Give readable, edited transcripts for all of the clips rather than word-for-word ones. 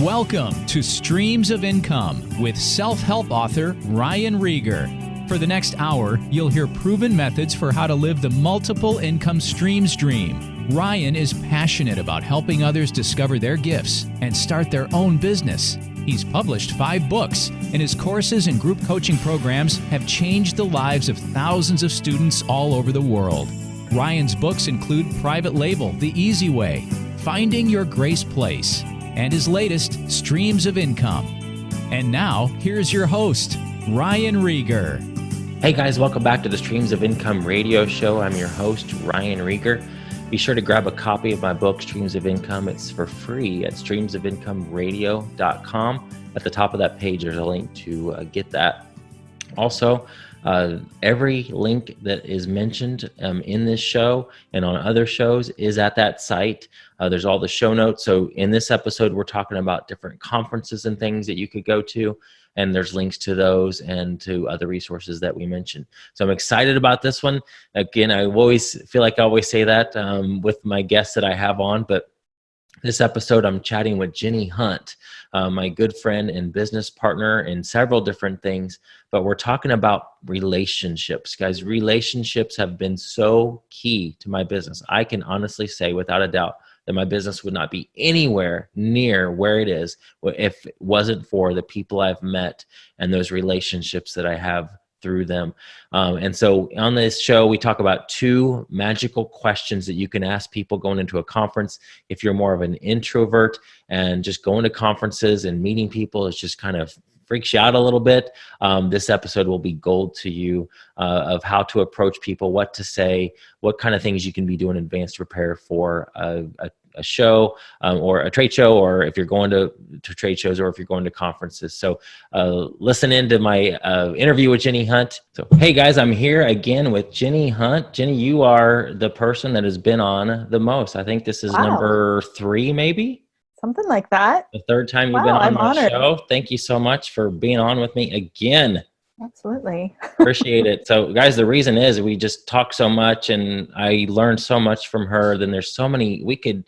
Welcome to Streams of Income with self-help author Ryan Rieger. For the next hour, you'll hear proven methods for how to live the multiple income streams dream. Ryan is passionate about helping others discover their gifts and start their own business. He's published 5 books, and his courses and group coaching programs have changed the lives of thousands of students all over the world. Ryan's books include Private Label, The Easy Way, Finding Your Grace Place, and his latest, Streams of Income. And now, here's your host, Ryan Rieger. Hey guys, welcome back to the Streams of Income radio show. I'm your host, Ryan Rieger. Be sure to grab a copy of my book, Streams of Income. It's for free at streamsofincomeradio.com. At the top of that page, there's a link to get that. Also, every link that is mentioned in this show and on other shows is at that site. There's all the show notes. So in this episode, we're talking about different conferences and things that you could go to. And there's links to those and to other resources that we mentioned. So I'm excited about this one. Again, I always feel like I always say that with my guests that I have on, but this episode I'm chatting with Jenni Hunt, my good friend and business partner in several different things, but we're talking about relationships. Guys, relationships have been so key to my business. I can honestly say without a doubt that my business would not be anywhere near where it is if it wasn't for the people I've met and those relationships that I have through them. And so on this show, we talk about 2 magical questions that you can ask people going into a conference. If you're more of an introvert and just going to conferences and meeting people, it's just kind of freaks you out a little bit. This episode will be gold to you of how to approach people, what to say, what kind of things you can be doing in advance to prepare for a show or a trade show, or if you're going to trade shows, or if you're going to conferences. So listen in to my interview with Jenni Hunt. So, hey guys, I'm here again with Jenni Hunt. Jenni, you are the person that has been on the most. I think this is number 3, maybe? Something like that. The 3rd time you've been on my honored. show. Thank you so much for being on with me again. Absolutely. Appreciate it. So guys, the reason is we just talk so much and I learned so much from her. Then there's so many, we could,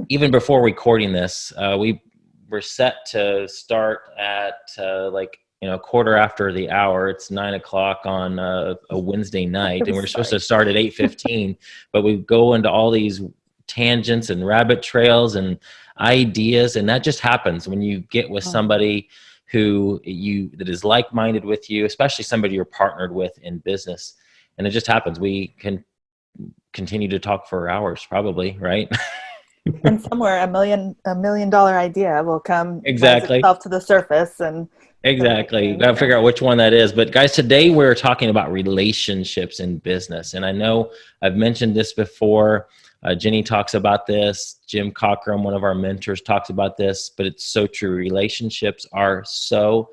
even before recording this, we were set to start at quarter after the hour. It's 9:00 on a Wednesday night, and we're supposed to start at 8:15, but we go into all these tangents and rabbit trails and ideas, and that just happens when you get with somebody that is like-minded with you, especially somebody you're partnered with in business. And it just happens. We can continue to talk for hours, probably, right? And somewhere a $1 million idea will come exactly itself to the surface, and exactly. Gotta figure out which one that is. But guys, today we're talking about relationships in business, and I know I've mentioned this before. Jenni talks about this. Jim Cockrum, one of our mentors, talks about this, but it's so true. Relationships are so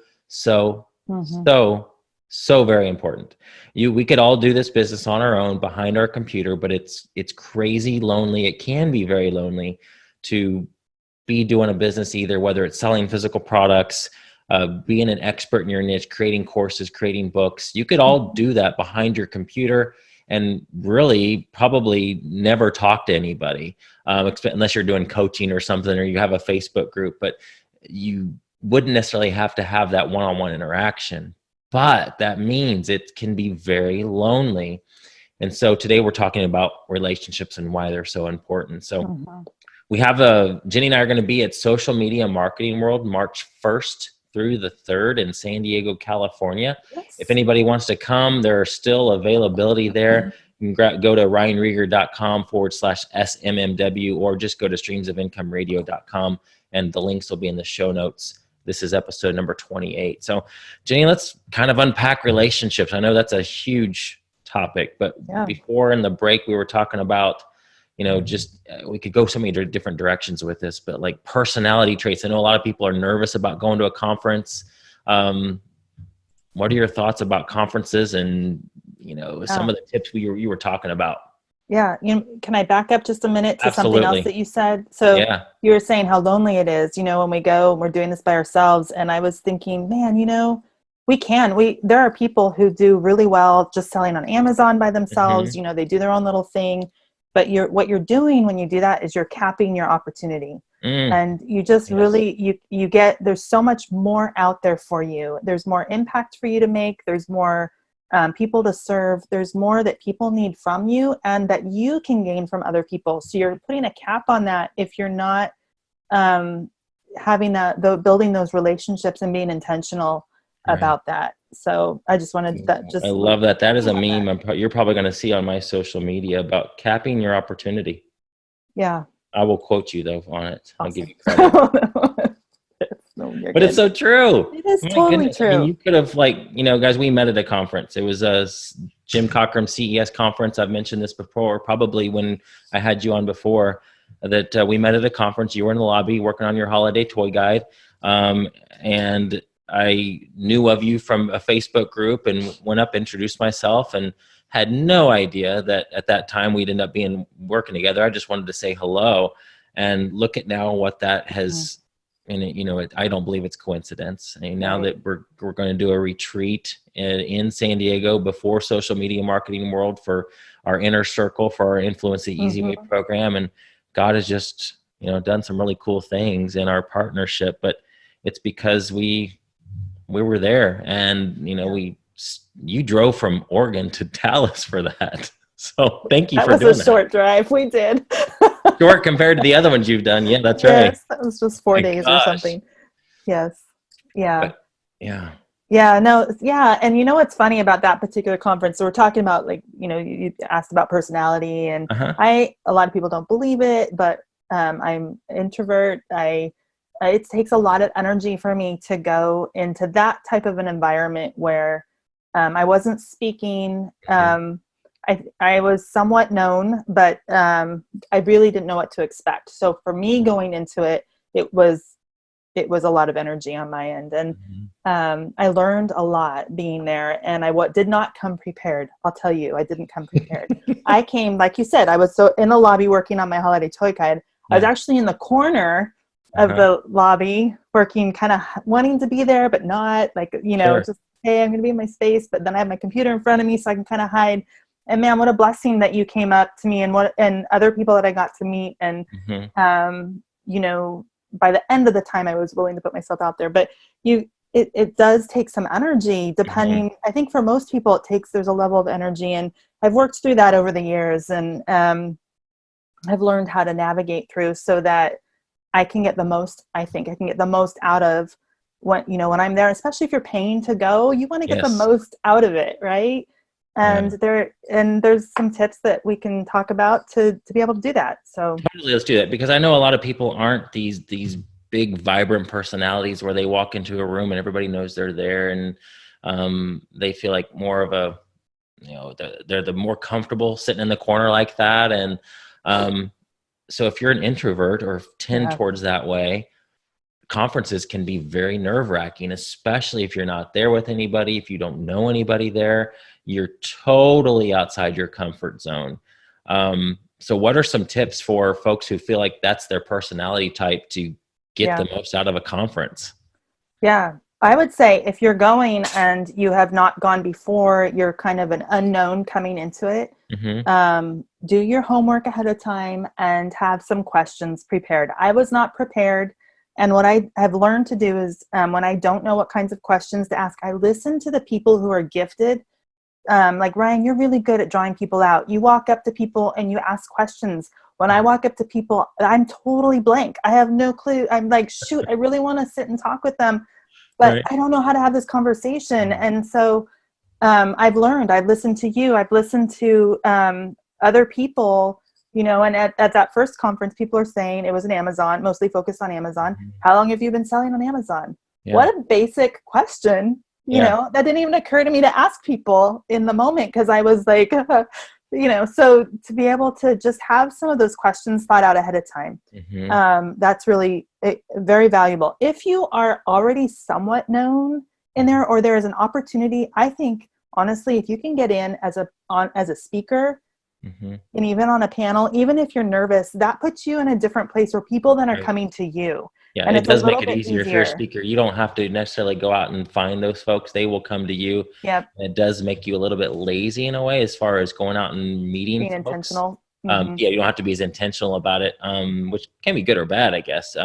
very important. We could all do this business on our own behind our computer, but it's crazy lonely. It can be very lonely to be doing a business, either whether it's selling physical products, being an expert in your niche, creating courses, creating books. You could all do that behind your computer and really probably never talk to anybody, unless you're doing coaching or something, or you have a Facebook group, but you wouldn't necessarily have to have that one-on-one interaction. But that means it can be very lonely. And so today we're talking about relationships and why they're so important. So we have Jenni and I are going to be at Social Media Marketing World March 1st through the 3rd in San Diego, California. Yes. If anybody wants to come, there are still availability there. You can go to ryanrieger.com/SMMW, or just go to streamsofincomeradio.com, and the links will be in the show notes. This is episode number 28. So, Jenni, let's kind of unpack relationships. I know that's a huge topic, but before in the break, we were talking about, we could go so many different directions with this, but like personality traits. I know a lot of people are nervous about going to a conference. What are your thoughts about conferences and, some of the tips you were talking about? Yeah. Can I back up just a minute to Absolutely. something else that you said? So you were saying how lonely it is, when we go and we're doing this by ourselves. And I was thinking, man, there are people who do really well just selling on Amazon by themselves. They do their own little thing. But what you're doing when you do that is you're capping your opportunity. And you just really, you get, there's so much more out there for you. There's more impact for you to make. There's more people to serve. There's more that people need from you and that you can gain from other people. So you're putting a cap on that if you're not having building those relationships and being intentional about that. So I just wanted that. I love that. That is a meme you're probably going to see on my social media about capping your opportunity. Yeah. I will quote you though on it. Awesome. I'll give you credit. But it's so true. It is totally true. I mean, you could have guys, we met at a conference. It was a Jim Cockrum CES conference. I've mentioned this before, probably when I had you on before, that we met at a conference. You were in the lobby working on your holiday toy guide. And I knew of you from a Facebook group and went up, introduced myself, and had no idea that at that time we'd end up working together. I just wanted to say hello, and look at now what that has. And I don't believe it's coincidence. I mean, now that we're going to do a retreat in San Diego before Social Media Marketing World for our inner circle, for our Influence the Easy Way program, and God has just done some really cool things in our partnership. But it's because we were there, and you drove from Oregon to Dallas for that. So thank you for doing that. That was a short drive. We did. Short compared to the other ones you've done. Yeah, that's right. Yes, that was just 4 days or something. Yes. Yeah. But, yeah. Yeah, no, yeah. And what's funny about that particular conference? So we're talking about you asked about personality, and a lot of people don't believe it, but I'm introvert. It takes a lot of energy for me to go into that type of an environment where I wasn't speaking. I was somewhat known, but I really didn't know what to expect. So for me going into it, it was a lot of energy on my end. And I learned a lot being there, and I did not come prepared. I'll tell you, I didn't come prepared. I came, like you said, I was so in the lobby working on my holiday toy guide. I was actually in the corner of the lobby working, kind of wanting to be there, but not just, hey, I'm going to be in my space, but then I have my computer in front of me so I can kind of hide. And man, what a blessing that you came up to me and other people that I got to meet. And, by the end of the time I was willing to put myself out there, but it does take some energy depending. I think for most people there's a level of energy, and I've worked through that over the years, and I've learned how to navigate through so that I can get the most, I think I can get the most out of when I'm there, especially if you're paying to go, you want to get the most out of it. Right. And there's some tips that we can talk about to be able to do that. So totally, let's do that, because I know a lot of people aren't these big vibrant personalities where they walk into a room and everybody knows they're there, and they feel like more of a they're the more comfortable sitting in the corner like that. And so if you're an introvert or tend towards that way, conferences can be very nerve-wracking, especially if you're not there with anybody, if you don't know anybody there. You're totally outside your comfort zone. So what are some tips for folks who feel like that's their personality type to get the most out of a conference? Yeah, I would say if you're going and you have not gone before, you're kind of an unknown coming into it. Do your homework ahead of time and have some questions prepared. I was not prepared. And what I have learned to do is when I don't know what kinds of questions to ask, I listen to the people who are gifted. Like Ryan, you're really good at drawing people out. You walk up to people and you ask questions. When I walk up to people, I'm totally blank. I have no clue. I'm like, shoot, I really want to sit and talk with them, but I don't know how to have this conversation. And so I've learned, I've listened to you, I've listened to other people, and at that first conference, people are saying it was an Amazon, mostly focused on Amazon. How long have you been selling on Amazon? What a basic question. That didn't even occur to me to ask people in the moment, because I was like, so to be able to just have some of those questions thought out ahead of time, that's really very valuable. If you are already somewhat known in there, or there is an opportunity, I think, honestly, if you can get in as a speaker, and even on a panel, even if you're nervous, that puts you in a different place where people then are coming to you. Yeah, and it does make it easier if you're a speaker. You don't have to necessarily go out and find those folks. They will come to you. Yep. And it does make you a little bit lazy in a way, as far as going out and meeting being folks. intentional. Yeah, you don't have to be as intentional about it, which can be good or bad, I guess.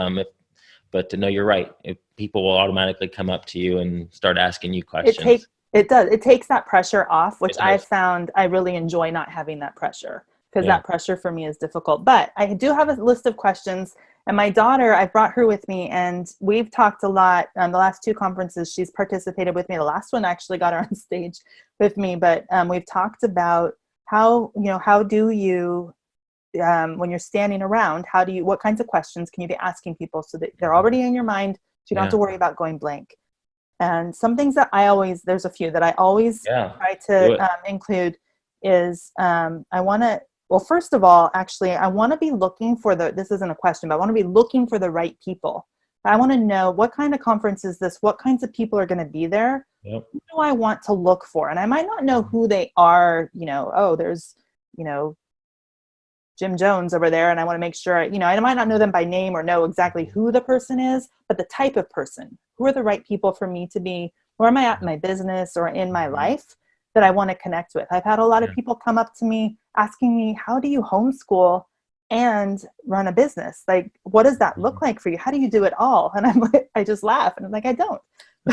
But to know you're right, if people will automatically come up to you and start asking you questions. It does. It takes that pressure off, which It I does. found I really enjoy not having that pressure, because Yeah. that pressure for me is difficult. But I do have a list of questions, and my daughter, I brought her with me, and we've talked a lot. The last 2 conferences, she's participated with me. The last one actually got her on stage with me, but we've talked about how do you, when you're standing around, what kinds of questions can you be asking people so that they're already in your mind, so you don't have to worry about going blank. And some things that there's a few that I always try to include is first of all, actually, I want to be looking for this isn't a question, but I want to be looking for the right people. I want to know what kind of conference is this? What kinds of people are going to be there? Yep. Who do I want to look for? And I might not know who they are, there's, Jim Jones over there, and I want to make sure, I might not know them by name or know exactly who the person is, but the type of person. Who are the right people for me to be, where am I at in my business or in my life that I want to connect with? I've had a lot of people come up to me asking me, how do you homeschool and run a business? Like, what does that look like for you? How do you do it all? And I'm like, I just laugh, and I'm like, I don't.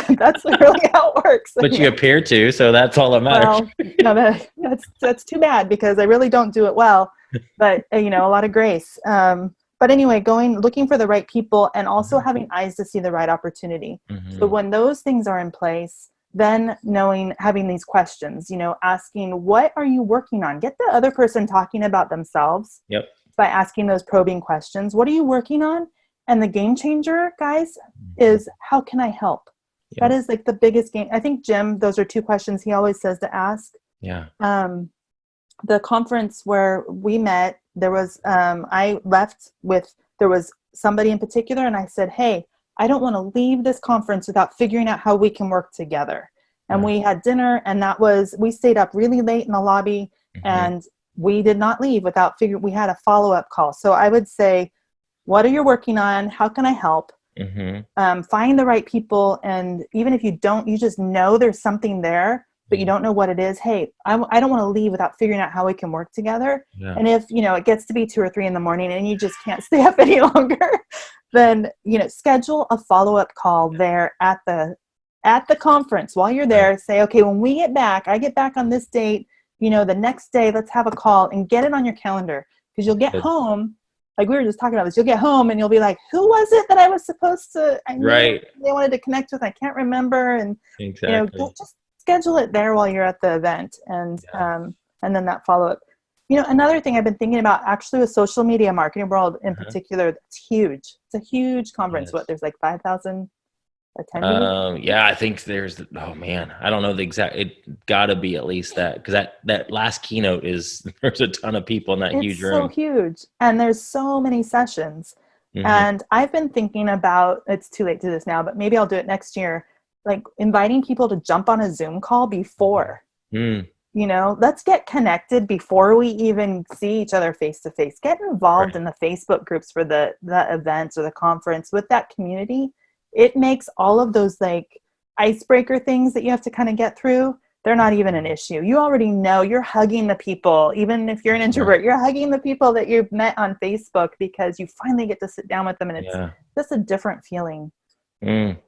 That's really how it works. But you appear to, so that's all that matters. Well, no, that's too bad, because I really don't do it well, but a lot of grace. But anyway, looking for the right people, and also having eyes to see the right opportunity. So when those things are in place, then having these questions, asking, what are you working on? Get the other person talking about themselves. Yep. By asking those probing questions. What are you working on? And the game changer, guys, is how can I help? That is like the biggest game. I think Jim, those are 2 questions he always says to ask. Yeah. The conference where we met, there was, I left with, there was somebody in particular, and I said, hey, I don't want to leave this conference without figuring out how we can work together. And we had dinner, and we stayed up really late in the lobby, and we did not leave without we had a follow-up call. So I would say, what are you working on? How can I help? Find the right people. And even if you just know there's something there, but you don't know what it is. Hey, I don't want to leave without figuring out how we can work together. Yeah. And if, it gets to be 2 or 3 in the morning and you just can't stay up any longer, then, schedule a follow-up call there at the conference while you're there. Say, okay, when I get back on this date, the next day, let's have a call, and get it on your calendar, because you'll get home. Like we were just talking about this, you'll get home and you'll be like, who was it that I was supposed to, they wanted to connect with, I can't remember. And, just schedule it there while you're at the event. And then that follow-up. Another thing I've been thinking about, actually, with social media marketing world in particular, that's huge. It's a huge conference. Yes. What, there's like 5,000 attendees? I think there's, I don't know the exact, it gotta be at least that, because that last keynote there's a ton of people in that huge room. It's so huge. And there's so many sessions. And I've been thinking about, it's too late to do this now, but maybe I'll do it next year, like inviting people to jump on a Zoom call before. Let's get connected before we even see each other face to face. Get involved in the Facebook groups for the events or the conference with that community. It makes all of those like icebreaker things that you have to kind of get through, they're not even an issue. You already know, you're hugging the people. Even if you're an introvert, you're hugging the people that you've met on Facebook, because you finally get to sit down with them, and it's just a different feeling.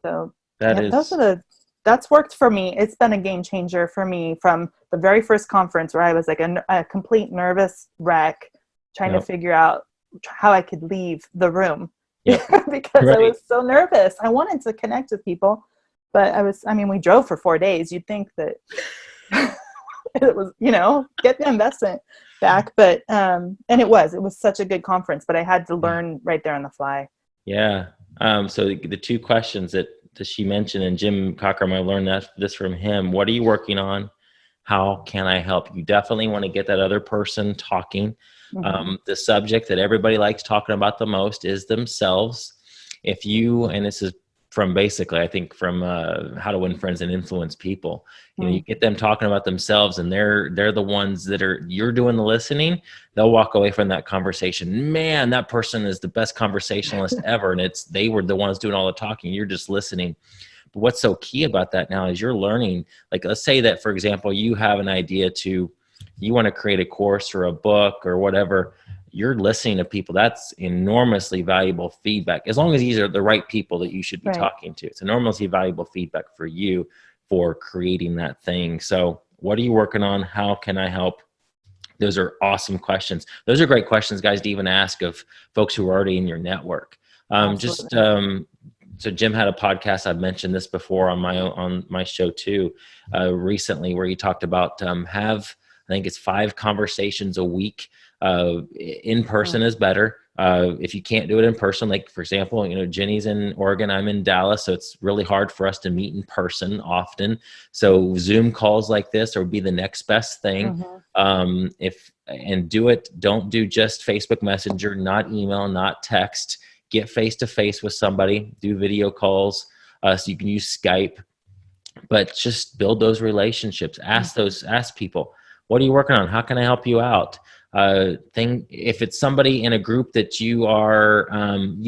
So that's worked for me. It's been a game changer for me from the very first conference, where I was like a complete nervous wreck trying to figure out how I could leave the room. Because I was so nervous. I wanted to connect with people, but we drove for 4 days. You'd think that it was, get the investment back. But, and it was such a good conference, but I had to learn right there on the fly. Yeah. So the 2 questions that she mentioned, and Jim Cockrum, I learned this from him. What are you working on? How can I help? You definitely want to get that other person talking. The subject that everybody likes talking about the most is themselves. And this is from basically, I think, from How to Win Friends and Influence People. You get them talking about themselves, and they're the ones you're doing the listening. They'll walk away from that conversation, man, that person is the best conversationalist ever. And they were the ones doing all the talking. You're just listening. But what's so key about that now is you're learning. Like, let's say that, for example, you have an idea to you want to create a course or a book or whatever, you're listening to people. That's enormously valuable feedback. As long as these are the right people that you should be talking to, it's enormously valuable feedback for you for creating that thing. So what are you working on? How can I help? Those are awesome questions. Those are great questions, guys, to even ask of folks who are already in your network. So Jim had a podcast. I've mentioned this before on my show too, recently, where he talked about I think it's 5 conversations a week. In person is better. If you can't do it in person, like for example, Jenni's in Oregon, I'm in Dallas, so it's really hard for us to meet in person often. So Zoom calls like this would be the next best thing. And do it. Don't do just Facebook Messenger, not email, not text. Get face to face with somebody. Do video calls, so you can use Skype. But just build those relationships. Ask people, what are you working on? How can I help you out? If it's somebody in a group that you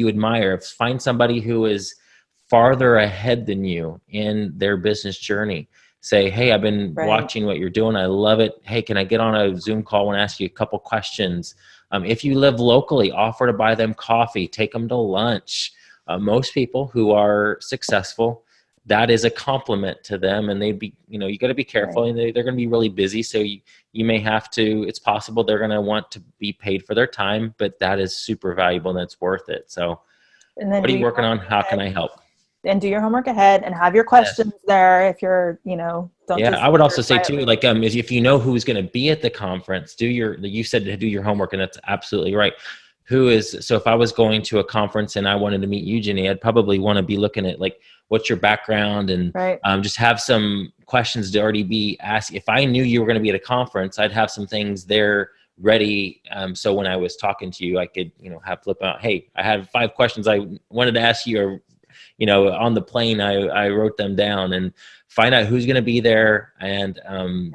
admire, find somebody who is farther ahead than you in their business journey. Say, hey, I've been watching what you're doing. I love it. Hey, can I get on a Zoom call and ask you a couple questions? If you live locally, offer to buy them coffee, take them to lunch. Most people who are successful, that is a compliment to them, and they'd be, you got to be careful, and they're going to be really busy. So you may have to, it's possible they're going to want to be paid for their time, but that is super valuable and it's worth it. So what are you working on? How can I help? And do your homework ahead and have your questions there. If you're, I would also say too, like, if you know who's going to be at the conference, you said to do your homework, and that's absolutely right. So if I was going to a conference and I wanted to meet you, Jenni, I'd probably want to be looking at like, what's your background, and just have some questions to already be asked. If I knew you were going to be at a conference, I'd have some things there ready. So when I was talking to you, I could, have flip out, hey, I had 5 questions I wanted to ask you, or, on the plane, I wrote them down, and find out who's going to be there, and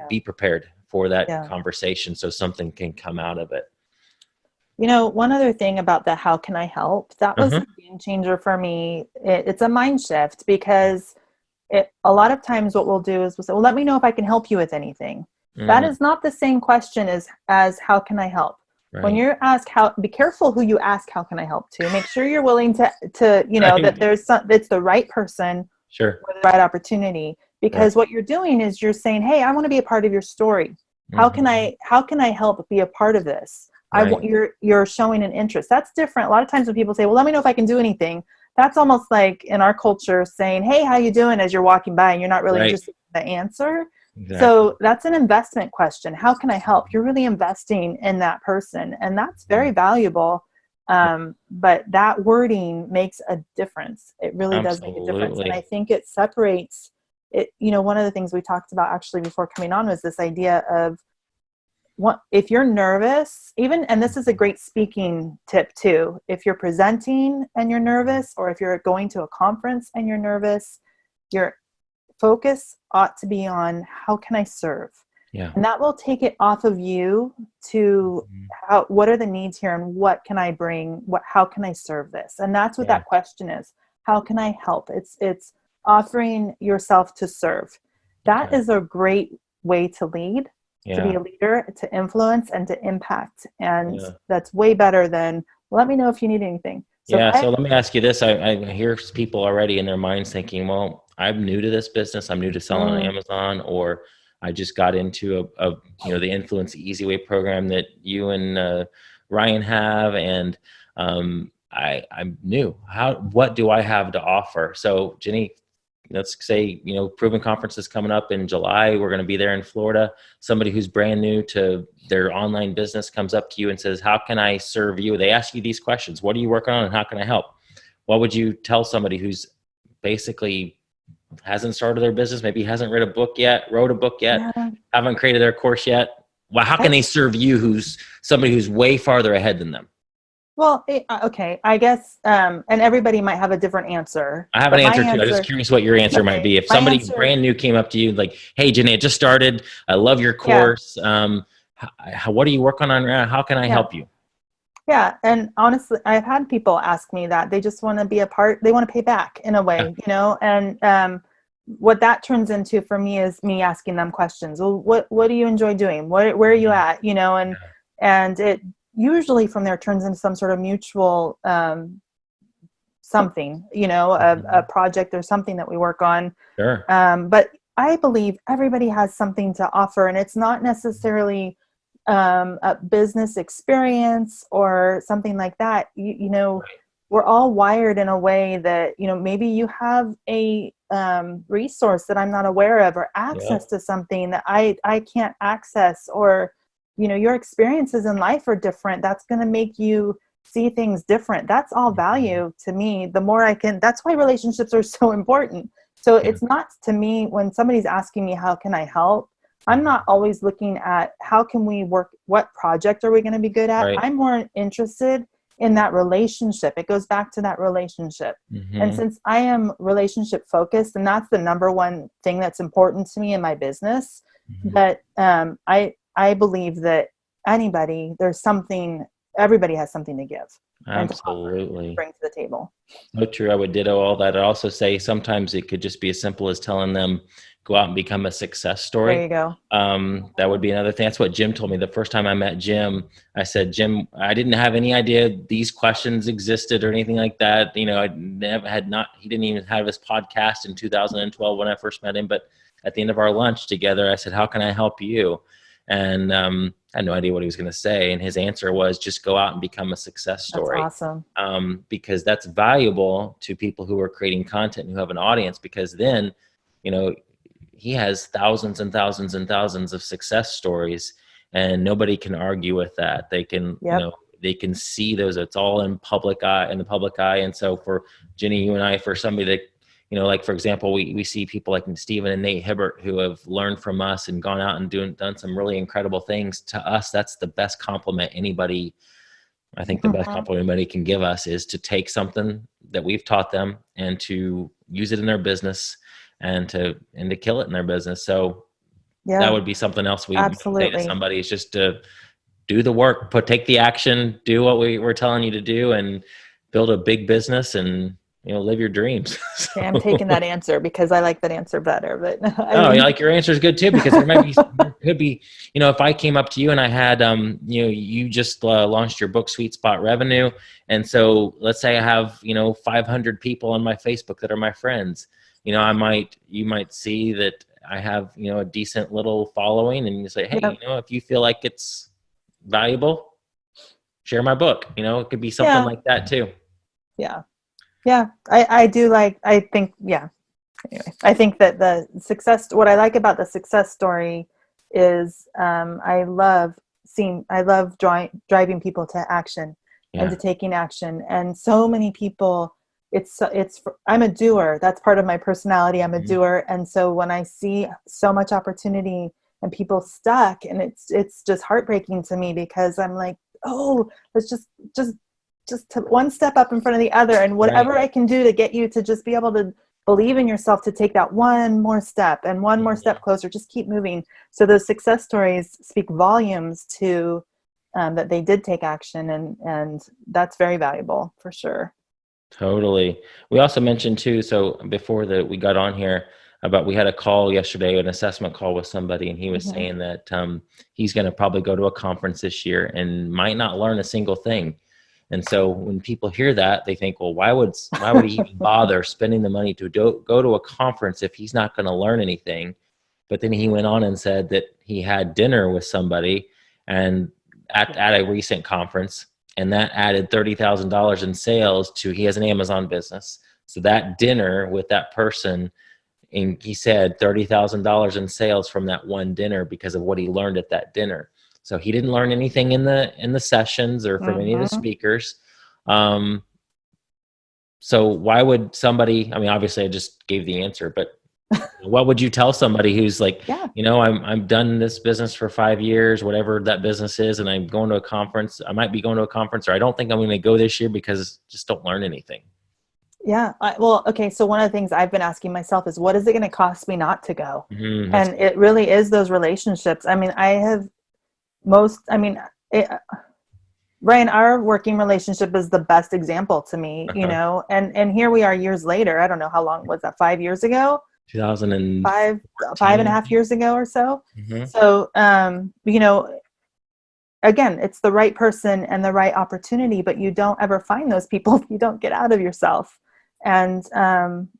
be prepared for that conversation so something can come out of it. One other thing about the how can I help, that was a game changer for me. It's a mind shift, because a lot of times what we'll do is we'll say, well, let me know if I can help you with anything. That is not the same question as how can I help? When you're asked be careful who you ask, how can I help to? Make sure you're willing to that it's the right person for the right opportunity. Because what you're doing is you're saying, hey, I want to be a part of your story. How can I help be a part of this? You're showing an interest. That's different. A lot of times when people say, well, let me know if I can do anything, that's almost like in our culture saying, hey, how you doing, as you're walking by, and you're not really interested in the answer. Exactly. So that's an investment question. How can I help? You're really investing in that person, and that's very valuable. But that wording makes a difference. It really does make a difference. And I think it separates it. One of the things we talked about actually before coming on was this idea of, if you're nervous, and this is a great speaking tip too, if you're presenting and you're nervous, or if you're going to a conference and you're nervous, your focus ought to be on how can I serve? And that will take it off of you to what are the needs here, and what can I bring? How can I serve this? And that's what that question is. How can I help? It's offering yourself to serve. That is a great way to lead. To be a leader, to influence, and to impact. And that's way better than, let me know if you need anything. So let me ask you this. I hear people already in their minds thinking, well, I'm new to this business. I'm new to selling on Amazon, or I just got into the Influence the Easy Way program that you and Ryan have. And I'm new. What do I have to offer? So Jenni, let's say, Proven Conference is coming up in July. We're going to be there in Florida. Somebody who's brand new to their online business comes up to you and says, how can I serve you? They ask you these questions. What are you working on, and how can I help? What would you tell somebody who's basically hasn't started their business, maybe hasn't wrote a book yet, haven't created their course yet? Well, how can they serve you, who's somebody who's way farther ahead than them? Well, okay, I guess, and everybody might have a different ansur. I have an answer too. I'm just curious what your answer might be. If somebody brand new came up to you like, hey, Jenni, I just started. I love your course. What are you working on right now? How can I help you? Yeah, and honestly, I've had people ask me that. They just want to be a part. They want to pay back in a way, and what that turns into for me is me asking them questions. Well, what do you enjoy doing? Where are you at? You know, and it usually from there turns into some sort of mutual something, you know, a project or something that we work on. Sure. But I believe everybody has something to offer, and it's not necessarily a business experience or something like that. You know, Right. we're all wired in a way that, you know, maybe you have a resource that I'm not aware of, or access to something that I can't access, or, you know, your experiences in life are different. That's going to make you see things different. That's all value to me. The more I can, that's why relationships are so important. So it's not, to me, when somebody's asking me, how can I help? I'm not always looking at how can we work, what project are we going to be good at? Right. I'm more interested in that relationship. It goes back to that relationship. And since I am relationship focused, and that's the number one thing that's important to me in my business, that I believe that everybody has something to give and to offer, Absolutely. and bring to the table. So true. I would ditto all that. I'd also say sometimes it could just be as simple as telling them, go out and become a success story. There you go. That would be another thing. That's what Jim told me the first time I met Jim. I said, Jim, I didn't have any idea these questions existed or anything like that. You know, he didn't even have his podcast in 2012 when I first met him. But at the end of our lunch together, I said, how can I help you? And I had no idea what he was going to say. And his answer was, just go out and become a success story. That's awesome. Because that's valuable to people who are creating content, who have an audience, because then, you know, he has thousands and thousands and thousands of success stories, and nobody can argue with that. They can, you know, they can see those. It's all in the public eye. And so for Jenni, you and I, for somebody that, you know, like, for example, we see people like Stephen and Nate Hibbert who have learned from us and gone out and done some really incredible things. To us, that's the best compliment anybody, I think the best compliment anybody can give us, is to take something that we've taught them and to use it in their business and to kill it in their business. So that would be something else we say to somebody, is just to do the work, take the action, do what we're telling you to do, and build a big business and, you know, live your dreams. So. Okay, I'm taking that answer because I like that answer better. But like your answer is good too, because there could be, you know, if I came up to you and I had, you know, you just launched your book, Sweet Spot Revenue. And so let's say I have, you know, 500 people on my Facebook that are my friends. You know, you might see that I have, you know, a decent little following, and you say, hey, you know, if you feel like it's valuable, share my book. You know, it could be something like that too. Yeah, I do I think, anyway, I think that what I like about the success story is I love driving people to action and to taking action. And so many people, I'm a doer. That's part of my personality. I'm a doer. And so when I see so much opportunity and people stuck, and it's just heartbreaking to me, because I'm like, oh, let's just one step up in front of the other, and whatever I can do to get you to just be able to believe in yourself, to take that one more step and one more step closer, just keep moving. So those success stories speak volumes to that they did take action, and that's very valuable for sure. Totally. We also mentioned too, so before we got on here, we had a call yesterday, an assessment call with somebody, and he was saying that he's going to probably go to a conference this year and might not learn a single thing. And so when people hear that, they think, well, why would he even bother spending the money to go to a conference if he's not going to learn anything? But then he went on and said that he had dinner with somebody and at a recent conference, and that added $30,000 in sales he has an Amazon business. So that dinner with that person, and he said $30,000 in sales from that one dinner because of what he learned at that dinner. So he didn't learn anything in the sessions or from any of the speakers. So why would somebody, I mean, obviously I just gave the answer, but what would you tell somebody who's like, you know, I'm done this business for 5 years, whatever that business is, and I'm going to a conference. I might be going to a conference, or I don't think I'm going to go this year because just don't learn anything. Yeah. Well, okay. So one of the things I've been asking myself is, what is it going to cost me not to go? And it really is those relationships. I mean, Ryan, our working relationship is the best example to me, you know, and here we are years later. I don't know how long was that, 5 years ago? 2014. 5.5 years ago or so. Mm-hmm. So, again, it's the right person and the right opportunity, but you don't ever find those people if you don't get out of yourself. And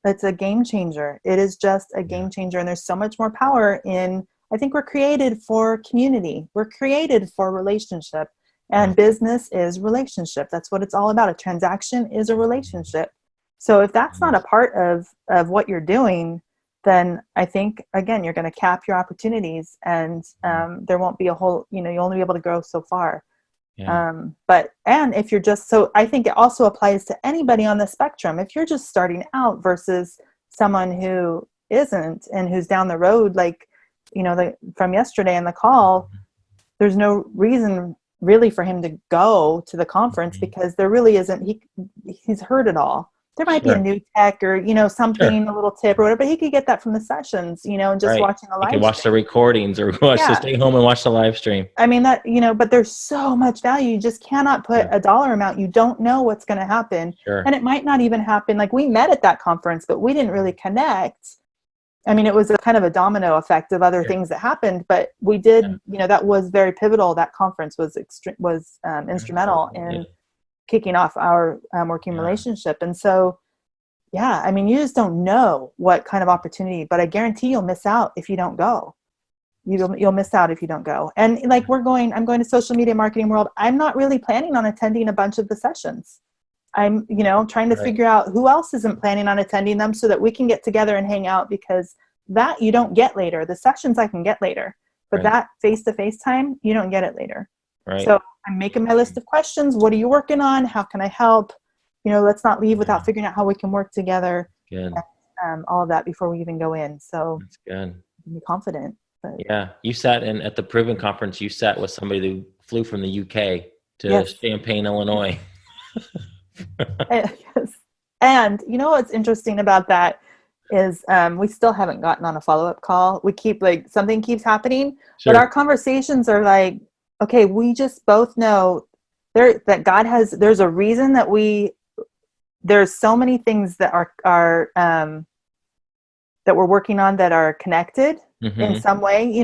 it's a game changer. It is just a game changer. And there's so much more power in, I think we're created for community. We're created for relationship. And business is relationship. That's what it's all about. A transaction is a relationship. So if that's not a part of what you're doing, then I think, again, you're going to cap your opportunities, and there won't be a whole, you'll only be able to go so far. Yeah. And if you're just, so I think it also applies to anybody on the spectrum. If you're just starting out versus someone who isn't and who's down the road, like, from yesterday in the call, there's no reason really for him to go to the conference because there really isn't, he's heard it all. There might be a new tech or, something, a little tip or whatever, but he could get that from the sessions, and just watching the live stream. He can watch the recordings or stay home and watch the live stream. I mean, that, but there's so much value. You just cannot put a dollar amount. You don't know what's going to happen. And it might not even happen. Like, we met at that conference, but we didn't really connect. I mean, it was a kind of a domino effect of other things that happened, but we did, that was very pivotal. That conference was instrumental in kicking off our working relationship. And so, I mean, you just don't know what kind of opportunity, but I guarantee you'll miss out if you don't go. You'll miss out if you don't go. And like, I'm going to Social Media Marketing World. I'm not really planning on attending a bunch of the sessions. I'm, trying to figure out who else isn't planning on attending them so that we can get together and hang out, because that you don't get later. The sessions I can get later, but that face-to-face time, you don't get it later. So I'm making my list of questions. What are you working on? How can I help? Let's not leave without figuring out how we can work together. Good. And, all of that before we even go in. So that's good. Be confident. But. Yeah. You sat at the Proven Conference, you sat with somebody who flew from the UK to Champaign, Illinois. Yes. And what's interesting about that is we still haven't gotten on a follow-up call. We keep something keeps happening, but our conversations are like, okay, we just both know that God there's a reason that there's so many things that are that we're working on that are connected in some way,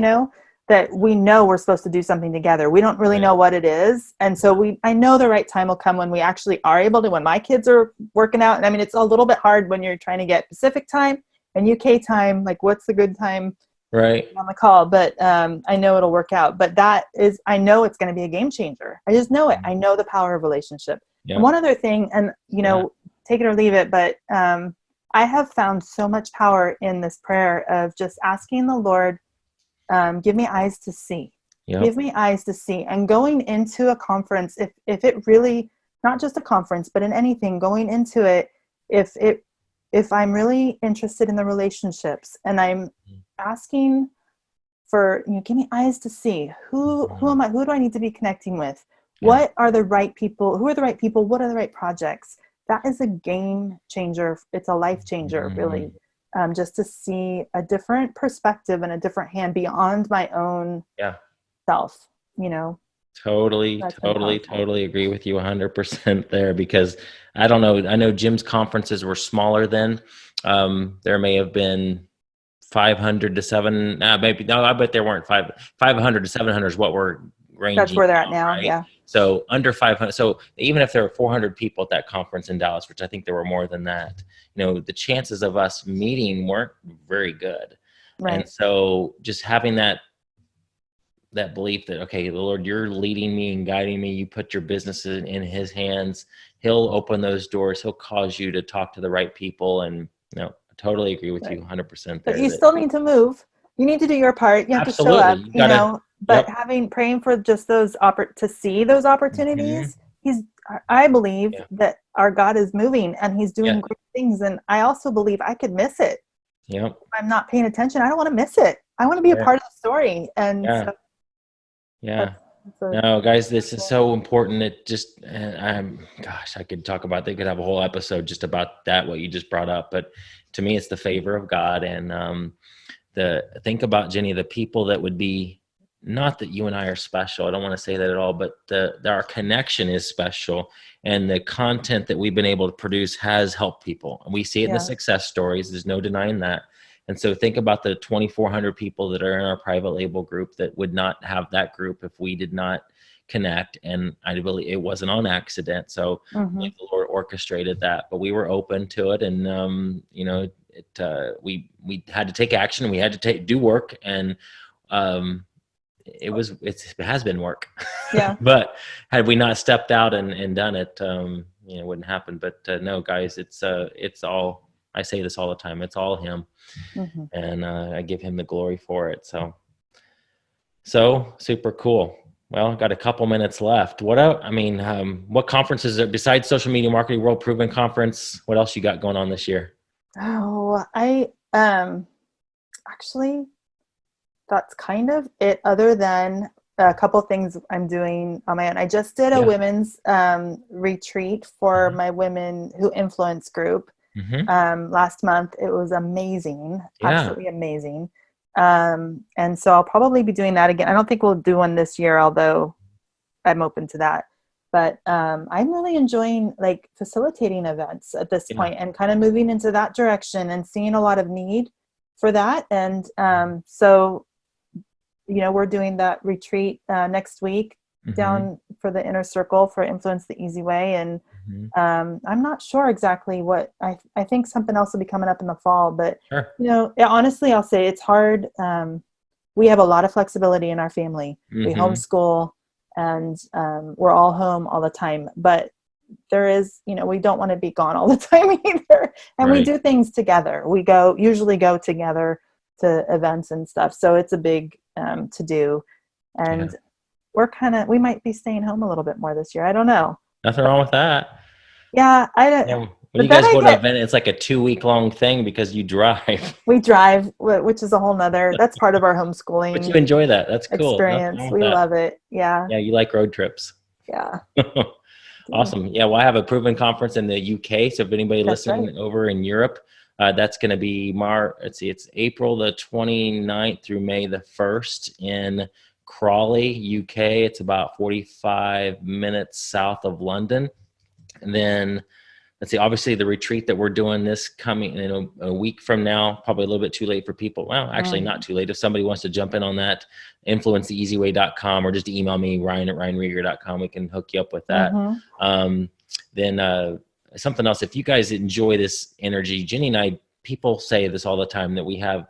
that we know we're supposed to do something together. We don't really know what it is. And so I know the right time will come when we actually are able to, when my kids are working out. And I mean, it's a little bit hard when you're trying to get Pacific time and UK time, like what's the good time on the call, but I know it'll work out. But I know it's going to be a game changer. I just know it. I know the power of relationship. And one other thing, and take it or leave it, but I have found so much power in this prayer of just asking the Lord, give me eyes to see. Give me eyes to see. And going into a conference, if it really, not just a conference, but in anything, going into it, if I'm really interested in the relationships and I'm asking for, give me eyes to see who am I, who do I need to be connecting with? What are the right people? Who are the right people? What are the right projects? That is a game changer. It's a life changer, really. Just to see a different perspective and a different hand beyond my own self, Totally agree with you 100% there, because I don't know. I know Jim's conferences were smaller then. There may have been 500 to 7. Maybe no. I bet there weren't 500 to 700 is what we're ranging. That's where they're at now. Right? Yeah. So under 500. So even if there were 400 people at that conference in Dallas, which I think there were more than that, the chances of us meeting weren't very good. Right. And so just having that belief that, okay, the Lord, you're leading me and guiding me. You put your business in his hands. He'll open those doors. He'll cause you to talk to the right people. And I totally agree with you 100% there. But you still need to move. You need to do your part. You have to show up, but praying for just those to see those opportunities. I believe that our God is moving and he's doing great things. And I also believe I could miss it. If I'm not paying attention, I don't want to miss it. I want to be a part of the story. And no, guys, this is so important. It just, I could talk about, they could have a whole episode just about that, what you just brought up. But to me, it's the favor of God. And think about, Jenni, the people that would be, not that you and I are special. I don't want to say that at all, but our connection is special. And the content that we've been able to produce has helped people. And we see it in the success stories. There's no denying that. And so think about the 2,400 people that are in our private label group that would not have that group if we did not connect. And I believe it wasn't on accident. So like the Lord orchestrated that, but we were open to it. And, you know, we had to take action. We had to do work, and it has been work. Yeah. But had we not stepped out and done it, you know, it wouldn't happen. But no, guys, it's all, I say this all the time, it's all him. And I give him the glory for it. So super cool. Well, got a couple minutes left. What else? I mean, what conferences besides Social Media Marketing World Proven Conference? What else you got going on this year? Oh, I actually, that's kind of it, other than a couple things I'm doing on my own. I just did a women's retreat for my Women Who Influence group last month. It was amazing, absolutely amazing. And so I'll probably be doing that again. I don't think we'll do one this year, although I'm open to that. But I'm really enjoying like facilitating events at this point and kind of moving into that direction and seeing a lot of need for that. And so, you know, we're doing that retreat next week down for the Inner Circle for Influence the Easy Way. And I'm not sure exactly what, I think something else will be coming up in the fall, but you know, honestly, I'll say it's hard. We have a lot of flexibility in our family. We homeschool, and we're all home all the time, but there is, you know, we don't want to be gone all the time either. And we do things together. We usually go together to events and stuff. So it's a big to do. And we might be staying home a little bit more this year. I don't know. Nothing wrong with that. Yeah. When you guys go to an event, it's like a 2-week-long thing because you drive. We drive, which is a whole nother, that's part of our homeschooling. But you enjoy that. That's cool. Experience. We love it. Yeah. Yeah. You like road trips. Yeah. Awesome. Yeah. Well, I have a Proven conference in the UK. So if anybody listening over in Europe, that's going to be it's April the 29th through May the 1st in Crawley, UK. It's about 45 minutes south of London. And then let's see, obviously the retreat that we're doing this coming in a week from now, probably a little bit too late for people. Well, actually not too late. If somebody wants to jump in on that, influencetheeasyway.com, or just email me, ryan@ryanrieger.com. We can hook you up with that. Then something else, if you guys enjoy this energy, Jenni and I, people say this all the time, that we have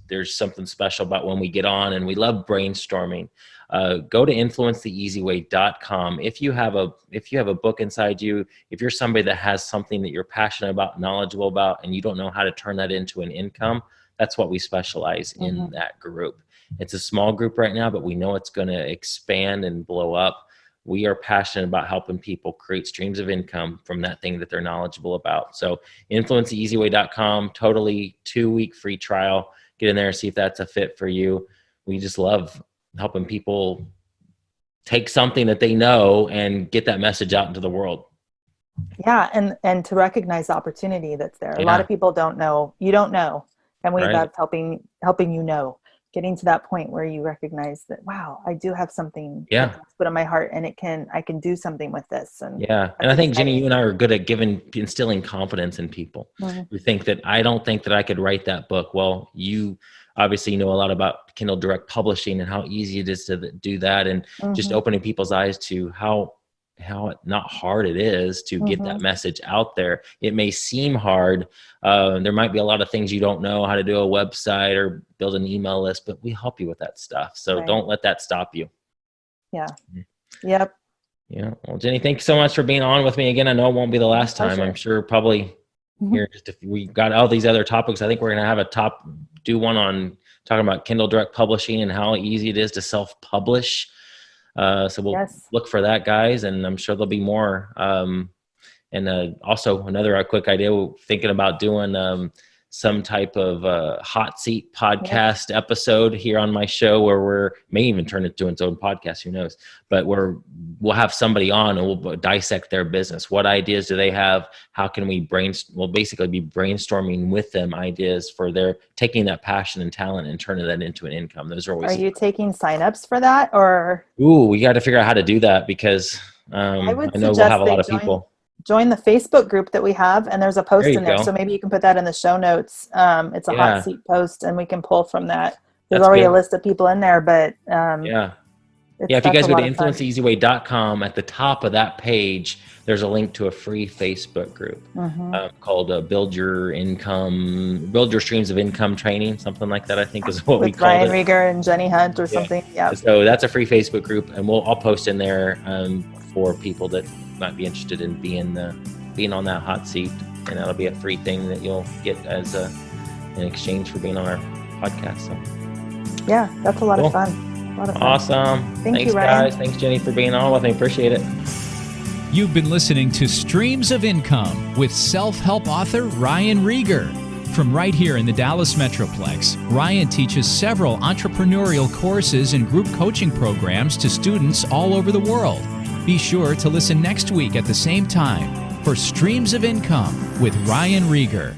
there's something special about when we get on, and we love brainstorming. Go to influencetheeasyway.com. If you have a book inside you, if you're somebody that has something that you're passionate about, knowledgeable about, and you don't know how to turn that into an income, that's what we specialize in that group. It's a small group right now, but we know it's going to expand and blow up. We are passionate about helping people create streams of income from that thing that they're knowledgeable about. So influencetheeasyway.com, totally 2-week free trial. Get in there and see if that's a fit for you. We just love helping people take something that they know and get that message out into the world. Yeah. And to recognize the opportunity that's there. A lot of people don't know. You don't know. And we love helping you know. Getting to that point where you recognize that, wow, I do have something that's put on my heart, and I can do something with this. And and I think Jenni, you and I are good at instilling confidence in people who think that I don't think that I could write that book. Well, you obviously know a lot about Kindle Direct Publishing and how easy it is to do that, and just opening people's eyes to how not hard it is to get that message out there. It may seem hard. There might be a lot of things you don't know, how to do a website or build an email list, but we help you with that stuff. So don't let that stop you. Yeah. Yep. Yeah. Well, Jenni, thank you so much for being on with me again. I know it won't be the last time. I'm sure probably here, just if we got all these other topics, I think we're going to have do one on talking about Kindle Direct Publishing and how easy it is to self-publish. So we'll look for that, guys, and I'm sure there'll be more. And also another quick idea, we're thinking about doing some type of hot seat podcast episode here on my show, where may even turn it to its own podcast, who knows, but we'll have somebody on and we'll dissect their business. What ideas do they have? How can we we'll basically be brainstorming with them ideas for their taking that passion and talent and turning that into an income. Those are always. Are you taking signups for that, or? Ooh, we got to figure out how to do that, because I know we'll have a lot of people. join the Facebook group that we have, and there's a post There you in there. go. So maybe you can put that in the show notes. It's a Yeah. hot seat post, and we can pull from that. There's That's already a good. list of people in there, but Yeah. Yeah, if you guys go to influenceeasyway.com, at the top of that page, there's a link to a free Facebook group called Build Your Streams of Income Training, something like that, I think is what we with called Ryan it. Rieger and Jenny Hunt or something. Yeah. So that's a free Facebook group, and I'll post in there for people that might be interested in being on that hot seat, and that'll be a free thing that you'll get as in exchange for being on our podcast. So yeah, that's a lot of fun. Awesome. Thanks, you, Ryan. guys. Thanks, Jenny, for being on with me. Appreciate it. You've been listening to Streams of Income with self-help author Ryan Rieger. From right here in the Dallas Metroplex, Ryan teaches several entrepreneurial courses and group coaching programs to students all over the world. Be sure to listen next week at the same time for Streams of Income with Ryan Rieger.